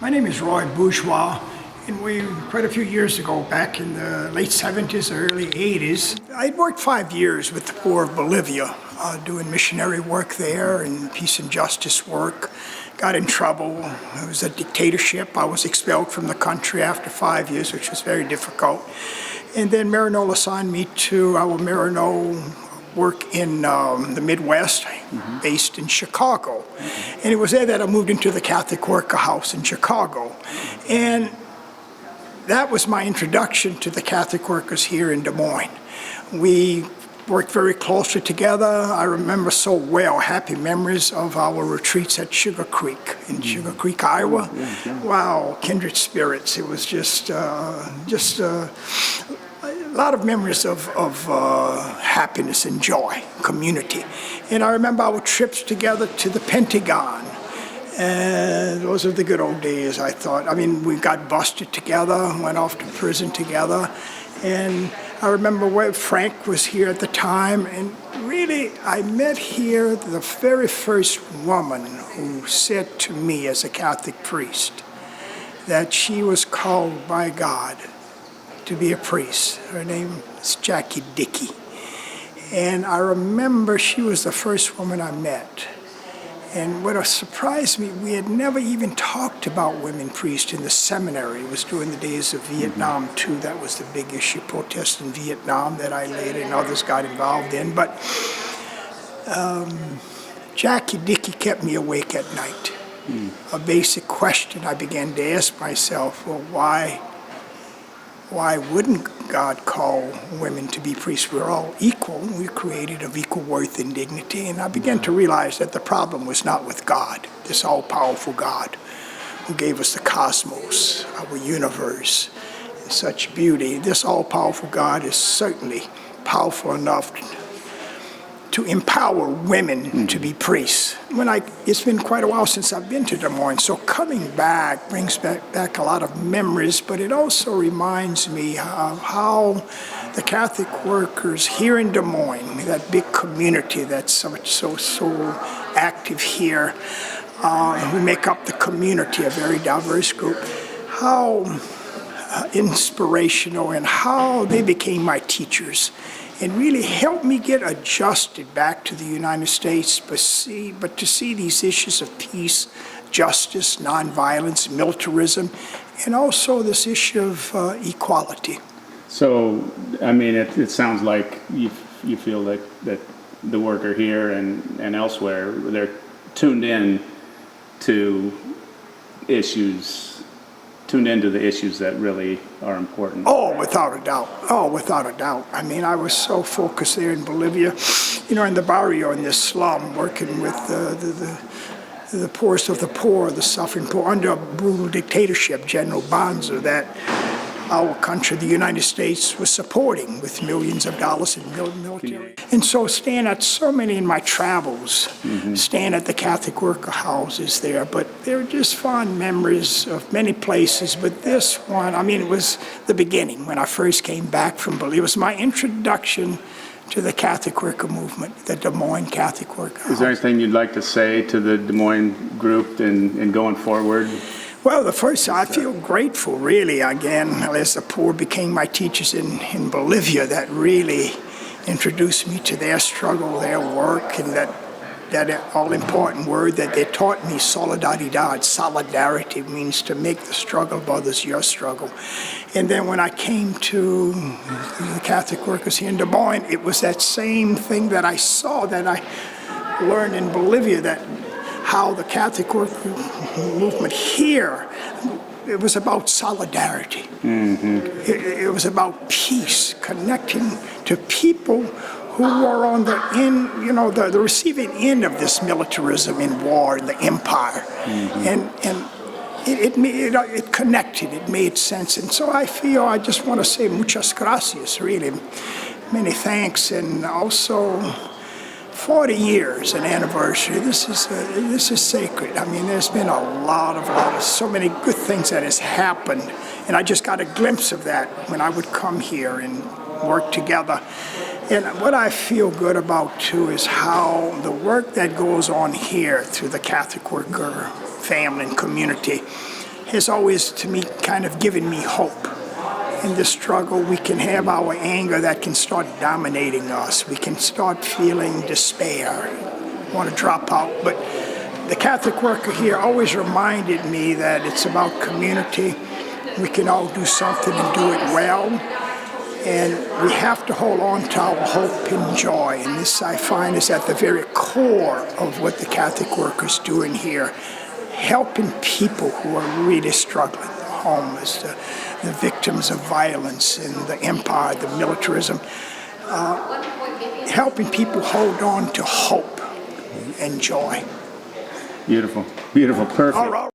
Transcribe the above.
My name is Roy Bougeois, and quite a few years ago, back in the late 70s, early 80s, I'd worked 5 years with the poor of Bolivia, doing missionary work there and peace and justice work. Got in trouble. It was a dictatorship. I was expelled from the country after 5 years, which was very difficult. And then Maranola assigned me to our Marano work in the Midwest, based in Chicago. And it was there that I moved into the Catholic Worker House in Chicago. And that was my introduction to the Catholic workers here in Des Moines. We worked very closely together. I remember so well happy memories of our retreats at Sugar Creek in Sugar Creek, Iowa. Wow, kindred spirits. It was just a lot of memories of happiness and joy, community. And I remember our trips together to the Pentagon. And those are the good old days, I thought. I mean, we got busted together, went off to prison together. And I remember when Frank was here at the time, and really, I met here the very first woman who said to me as a Catholic priest that she was called by God to be a priest. Her name is Jackie Dickey. And I remember she was the first woman I met. And what surprised me, we had never even talked about women priests in the seminary. It was during the days of Vietnam, too. That was the big issue, protests in Vietnam that I later and others got involved in. But Jackie Dickey kept me awake at night. A basic question I began to ask myself, well, why wouldn't God call women to be priests? We're all equal. We're created of equal worth and dignity. And I began to realize that the problem was not with God, this all-powerful God who gave us the cosmos, our universe, and such beauty. This all-powerful God is certainly powerful enough to empower women to be priests. It's been quite a while since I've been to Des Moines, so coming back brings back a lot of memories, but it also reminds me of how the Catholic workers here in Des Moines, that big community that's so active here, who make up the community, a very diverse group, how inspirational and how they became my teachers and really helped me get adjusted back to the United States, but to see these issues of peace, justice, nonviolence, militarism, and also this issue of equality. So, I mean, it sounds like you feel that the worker here and elsewhere, they're tuned in to the issues that really are important. Oh, without a doubt. Oh, without a doubt. I mean, I was so focused there in Bolivia, in the barrio, in this slum, working with the poorest of the poor, the suffering poor, under a brutal dictatorship, General Banzer, that our country, the United States, was supporting with millions of dollars in military. And so staying at so many in my travels, staying at the Catholic worker houses there, but they're just fond memories of many places. But this one, I mean, it was the beginning when I first came back from Bolivia. It was my introduction to the Catholic worker movement, the Des Moines Catholic worker house. Is there anything you'd like to say to the Des Moines group in going forward? Well, I feel grateful, really, again, as the poor became my teachers in Bolivia, that really introduced me to their struggle, their work, and that all-important word that they taught me, solidaridad. Solidarity means to make the struggle of others your struggle. And then when I came to the Catholic workers here in Des Moines, it was that same thing that I saw, that I learned in Bolivia, that how the Catholic work movement here, it was about solidarity. It was about peace, connecting to people who were on the the receiving end of this militarism and war and the empire. And it connected, it made sense. And so I just want to say muchas gracias, really. Many thanks, and also 40 years, an anniversary. This is sacred. I mean, there's been so many good things that has happened, and I just got a glimpse of that when I would come here and work together. And what I feel good about, too, is how the work that goes on here through the Catholic worker family and community has always, to me, kind of given me hope. In this struggle, we can have our anger that can start dominating us. We can start feeling despair, want to drop out. But the Catholic worker here always reminded me that it's about community. We can all do something and do it well. And we have to hold on to our hope and joy. And this, I find, is at the very core of what the Catholic work is doing here, helping people who are really struggling, the homeless, the victims of violence and the empire, the militarism, helping people hold on to hope and joy. Beautiful, beautiful, perfect. All right.